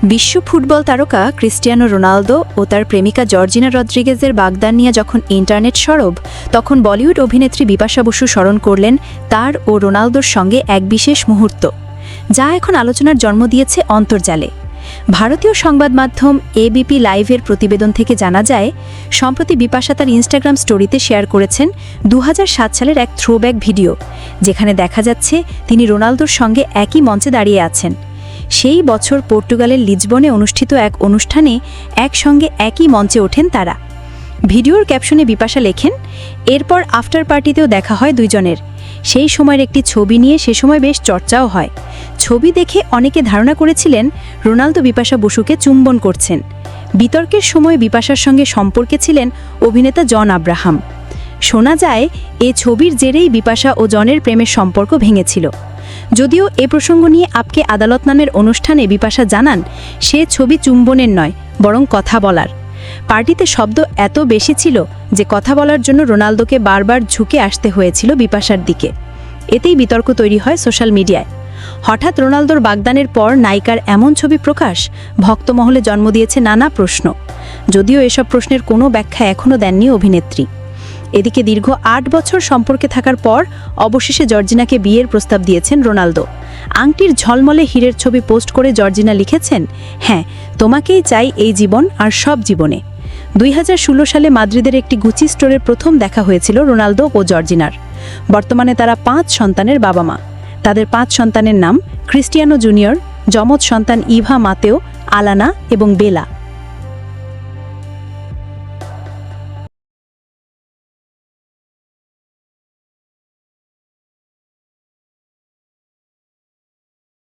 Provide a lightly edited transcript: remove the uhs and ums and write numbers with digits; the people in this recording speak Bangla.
বিশ্ব ফুটবল তারকা ক্রিস্টিয়ানো রোনালদো ও তার প্রেমিকা জর্জিনা রদ্রিগেজের বাগদান নিয়ে যখন ইন্টারনেট সরব, তখন বলিউড অভিনেত্রী বিপাশা বসু স্মরণ করলেন তার ও রোনালদোর সঙ্গে এক বিশেষ মুহূর্ত, যা এখন আলোচনার জন্ম দিয়েছে অন্তর্জালে। ভারতীয় সংবাদ মাধ্যম এবিপি লাইভের প্রতিবেদন থেকে জানা যায়, সম্প্রতি বিপাশা তার ইনস্টাগ্রাম স্টোরিতে শেয়ার করেছেন 2007 সালের এক থ্রোব্যাক ভিডিও, যেখানে দেখা যাচ্ছে তিনি রোনালদোর সঙ্গে একই মঞ্চে দাঁড়িয়ে আছেন। সেই বছর পর্তুগালের লিসবনে অনুষ্ঠিত এক অনুষ্ঠানে একসঙ্গে একই মঞ্চে ওঠেন তারা। ভিডিওর ক্যাপশনে বিপাশা লেখেন, এরপর আফটার পার্টিতেও দেখা হয় দুইজনের। সেই সময়ের একটি ছবি নিয়ে সে সময় বেশ চর্চাও হয়। ছবি দেখে অনেকে ধারণা করেছিলেন রোনালদো বিপাশা বসুকে চুম্বন করছেন। বিতর্কের সময় বিপাশার সঙ্গে সম্পর্কে ছিলেন অভিনেতা জন আব্রাহাম। শোনা যায়, এ ছবির জেরেই বিপাশা ও জনের প্রেমের সম্পর্ক ভেঙেছিল। যদিও এ প্রসঙ্গ নিয়ে আপকে আদালত নামের অনুষ্ঠানে বিপাশা জানান, সে ছবি চুম্বনের নয়, বরং কথা বলার। পার্টিতে শব্দ এত বেশি ছিল যে কথা বলার জন্য রোনালদোকে বারবার ঝুঁকে আসতে হয়েছিল বিপাশার দিকে। এতেই বিতর্ক তৈরি হয় সোশ্যাল মিডিয়ায়। হঠাৎ রোনালদোর বাগদানের পর নায়িকার এমন ছবি প্রকাশ ভক্তমহলে জন্ম দিয়েছে নানা প্রশ্ন। যদিও এসব প্রশ্নের কোনো ব্যাখ্যা এখনও দেননি অভিনেত্রী। এদিকে দীর্ঘ 8 বছর সম্পর্কে থাকার পর অবশেষে জর্জিনাকে বিয়ের প্রস্তাব দিয়েছেন রোনালদো। আংটির ঝলমলে হীরের ছবি পোস্ট করে জর্জিনা লিখেছেন, হ্যাঁ, তোমাকেই চাই এই জীবন আর সব জীবনে। 2016 সালে মাদ্রিদের একটি গুচি স্টোরের প্রথম দেখা হয়েছিল রোনালদো ও জর্জিনার। বর্তমানে তারা 5 সন্তানের বাবা মা। তাদের 5 সন্তানের নাম ক্রিস্টিয়ানো জুনিয়র, যমজ সন্তান ইভা, মাতেও, আলানা এবং বেলা।